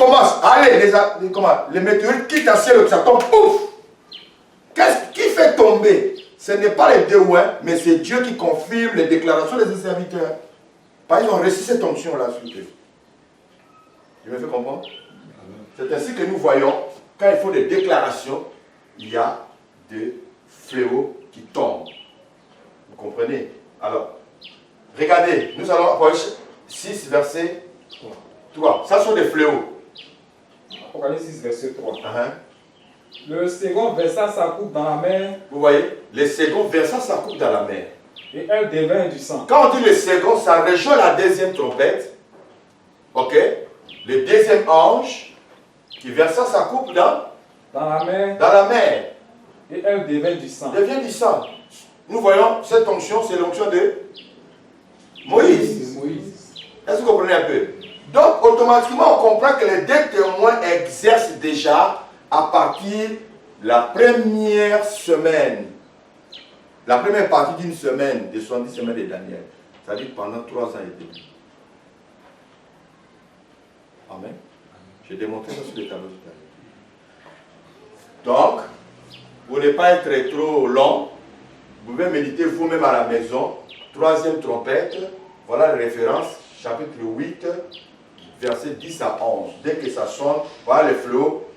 commence, allez, les météorites quittent un ciel, ça tombe, pouf. Qu'est-ce qui fait tomber? Ce n'est pas les deux, hein, mais c'est Dieu qui confirme les déclarations de ses serviteurs. Parce qu'ils ont reçu cette onction-là sur eux. Tu me fais comprendre? C'est ainsi que nous voyons, quand il faut des déclarations, il y a des fléaux qui tombent. Vous comprenez? Alors, regardez, nous allons approcher 6, verset 3. Ça sont des fléaux. Apocalypse 6, verset 3. Uh-huh. Le second versa sa coupe dans la mer. Vous voyez? Le second versa sa coupe dans la mer. Et elle devint du sang. Quand on dit le second, ça rejoint la deuxième trompette. Ok? Le deuxième ange qui versa sa coupe dans la mer. Dans la mer. Et elle devient du sang. Devient du sang. Nous voyons cette onction, c'est l'onction de Moïse. Est-ce que vous comprenez un peu? Donc, automatiquement, on comprend que les deux témoins exercent déjà à partir de la première semaine. La première partie d'une semaine, des 70 semaines de Daniel. C'est-à-dire pendant 3 ans et demi. Amen. J'ai démontré ça sur les tableaux tout à l'heure. Donc, pour ne pas être trop long, vous pouvez méditer vous-même à la maison. 3e trompette, voilà la référence, chapitre 8, verset 10 à 11. Dès que ça sonne, voilà les fléaux.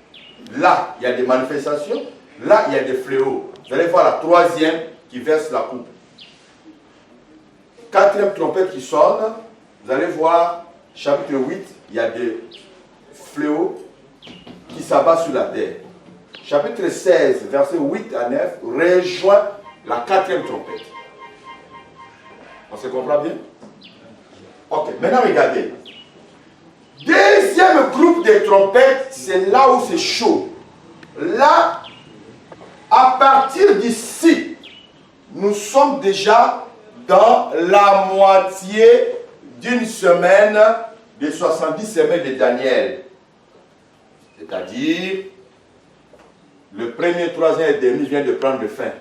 Là, il y a des manifestations. Là, il y a des fléaux. Vous allez voir la 3e qui verse la coupe. 4e trompette qui sonne. Vous allez voir, chapitre 8, il y a des fléaux qui s'abattent sur la terre. Chapitre 16, verset 8 à 9, rejoint la 4e trompette. On se comprend bien? Ok, maintenant regardez. Deuxième groupe de trompettes, c'est là où c'est chaud. Là, à partir d'ici, nous sommes déjà dans la moitié d'une semaine des 70 semaines de Daniel. C'est-à-dire, le premier 3e et demi vient de prendre fin.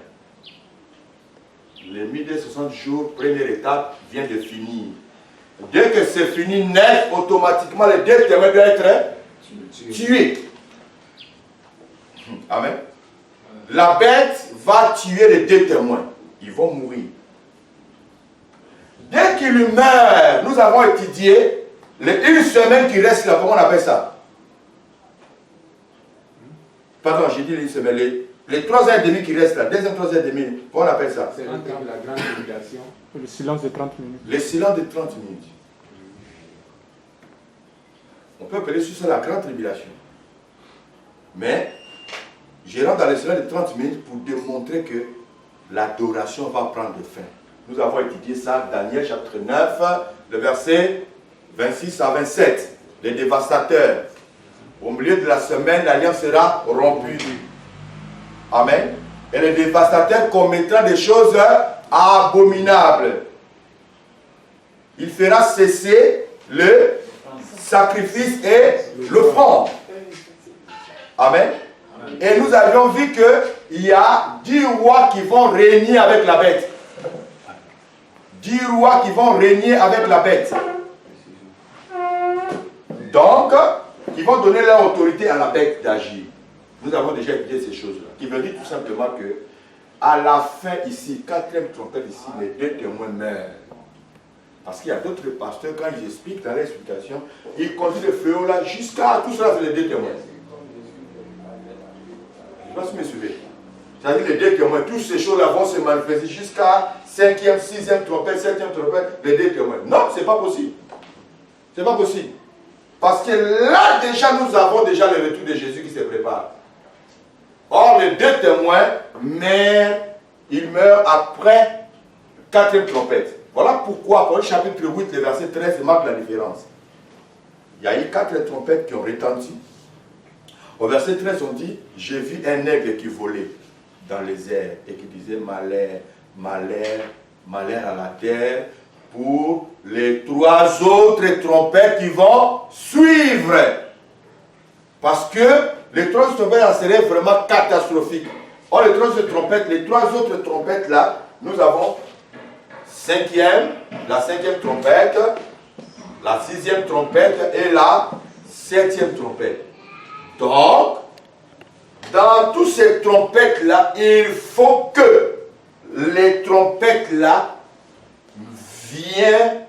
Les 1260 jours, première étape, vient de finir. Dès que c'est fini, net, automatiquement, les deux témoins doivent être tués. Amen. La bête va tuer les deux témoins. Ils vont mourir. Dès qu'il meurt, nous avons étudié une semaine qui reste là. Comment on appelle ça? Pardon, j'ai dit une semaine. Les 3 heures et demie qui restent là, deuxième 3 heures et demie, comment on appelle ça? C'est la grande tribulation. Le silence de 30 minutes. Le silence de 30 minutes. On peut appeler ça la grande tribulation. Mais, je rentre dans le silence de 30 minutes pour démontrer que l'adoration va prendre fin. Nous avons étudié ça, Daniel chapitre 9, le verset 26 à 27. Les dévastateurs. Au milieu de la semaine, l'alliance sera rompue. Amen. Et le dévastateur commettra des choses abominables. Il fera cesser le sacrifice et l'offrande. Amen. Et nous avions vu qu'il y a 10 rois qui vont régner avec la bête. 10 rois qui vont régner avec la bête. Donc, qui vont donner leur autorité à la bête d'agir. Nous avons déjà étudié ces choses-là. Qui veut dire tout simplement que, à la fin ici, 4e trompette ici, les deux témoins meurent. Parce qu'il y a d'autres pasteurs, quand ils expliquent dans l'explication, ils conduisent le fléau là jusqu'à tout cela, c'est les deux témoins. Je ne sais pas si vous me suivez. C'est-à-dire les deux témoins, toutes ces choses-là vont se manifester jusqu'à 5e, 6e trompette, 7e trompette, les deux témoins. Non, ce n'est pas possible. Ce n'est pas possible. Parce que là, déjà, nous avons déjà le retour de Jésus qui se prépare. Or, les deux témoins meurent, ils meurent après 4e trompette. Voilà pourquoi, pour le chapitre 8, le verset 13, marque la différence. Il y a eu 4 trompettes qui ont retenti. Au verset 13, on dit, j'ai vu un aigle qui volait dans les airs et qui disait malheur, malheur, malheur à la terre pour les 3 autres trompettes qui vont suivre. Parce que les 3 autres trompettes seraient vraiment catastrophiques. Or, les 3 autres trompettes là, nous avons la 5e trompette, la 6e trompette et la septième trompette. Donc, dans toutes ces trompettes-là, il faut que les trompettes-là viennent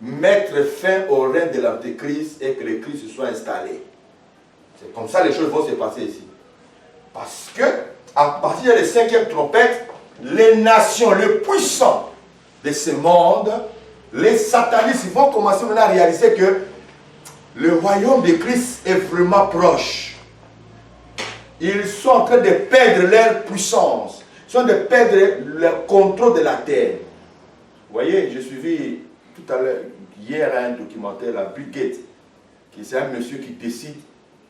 mettre fin au règne de l'Antéchrist et que le Christ se soit installé. C'est comme ça que les choses vont se passer ici. Parce que, à partir de la cinquième trompette, les nations, les puissants de ce monde, les satanistes, ils vont commencer maintenant à réaliser que le royaume de Christ est vraiment proche. Ils sont en train de perdre leur puissance. Ils sont en train de perdre le contrôle de la terre. Vous voyez, j'ai suivi tout à l'heure, hier, un documentaire, la Bill Gates, qui c'est un monsieur qui décide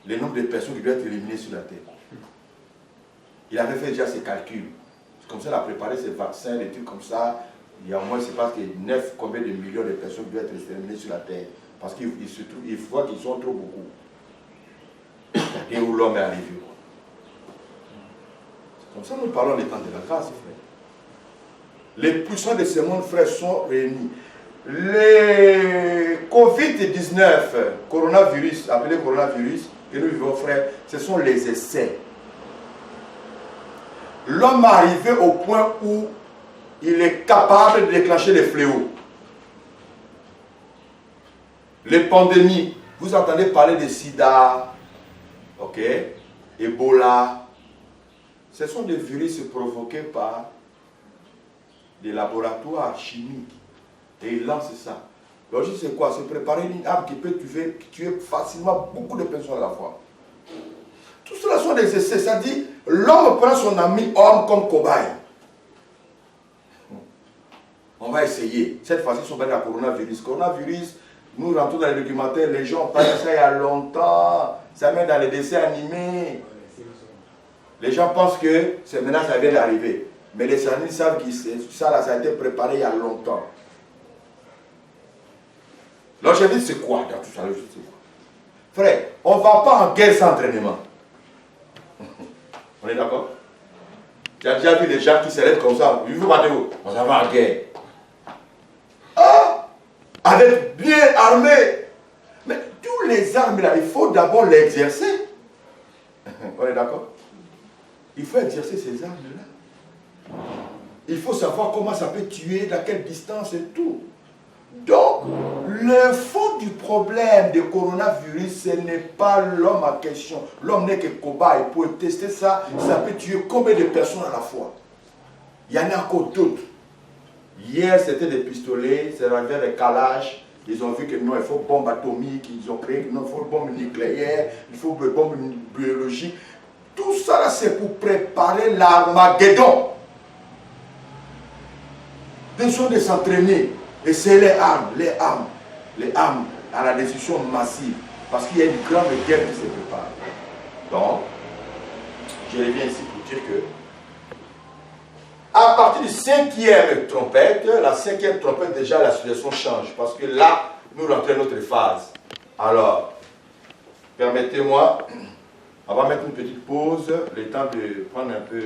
le nombre de personnes qui doivent être éliminées sur la terre. Il avait fait déjà ses calculs. Comme ça, il a préparé ses vaccins, des trucs comme ça. Il y a au moins, c'est parce que 9, combien de millions de personnes doivent être éliminées sur la terre. Parce qu'il voit qu'ils sont trop beaucoup. Et où l'homme est arrivé. C'est comme ça que nous parlons des temps de la grâce, frère. Les puissants de ce monde, frère, sont réunis. Les Covid-19, coronavirus, appelé coronavirus, que nous vivons, frère, ce sont les essais. L'homme est arrivé au point où il est capable de déclencher les fléaux. Les pandémies, vous entendez parler de sida, ok, Ebola, ce sont des virus provoqués par des laboratoires chimiques. Et ils lancent ça. L'objectif c'est quoi? C'est préparer une arme qui peut tuer facilement beaucoup de personnes à la fois. Tout cela sont des essais, c'est-à-dire l'homme prend son ami homme comme cobaye. On va essayer. Cette fois-ci, ils sont basés à coronavirus. Coronavirus, nous rentrons dans les documentaires, les gens parlent de ça il y a longtemps. Ça met dans les dessins animés. Les gens pensent que c'est maintenant ça vient d'arriver. Mais les scientifiques savent que ça a été préparé il y a longtemps. L'objectif c'est quoi dans tout ça? Frère, on ne va pas en guerre sans entraînement. On est d'accord? Tu as déjà vu les gens qui se lèvent comme ça. Vous partez où? On s'en va en guerre. Ah! Avec bien armé. Mais tous les armes là, il faut d'abord les exercer. On est d'accord? Il faut exercer ces armes là. Il faut savoir comment ça peut tuer, à quelle distance et tout. Donc, le fond du problème du coronavirus, ce n'est pas l'homme en question. L'homme n'est que cobaye. Pour tester ça, ça peut tuer combien de personnes à la fois? Il y en a encore d'autres. Hier, c'était des pistolets, c'est arrivé des calages. Ils ont vu que non, il faut bombe atomique. Ils ont créé que non, il faut bombe nucléaire, il faut bombe biologique. Tout ça, là, c'est pour préparer l'Armageddon. Des gens de s'entraîner. Et c'est les armes à la destruction massive. Parce qu'il y a une grande guerre qui se prépare. Donc, je reviens ici pour dire que, à partir du cinquième trompette, la cinquième trompette, déjà la situation change. Parce que là, nous rentrons dans notre phase. Alors, permettez-moi, on va mettre une petite pause, le temps de prendre un peu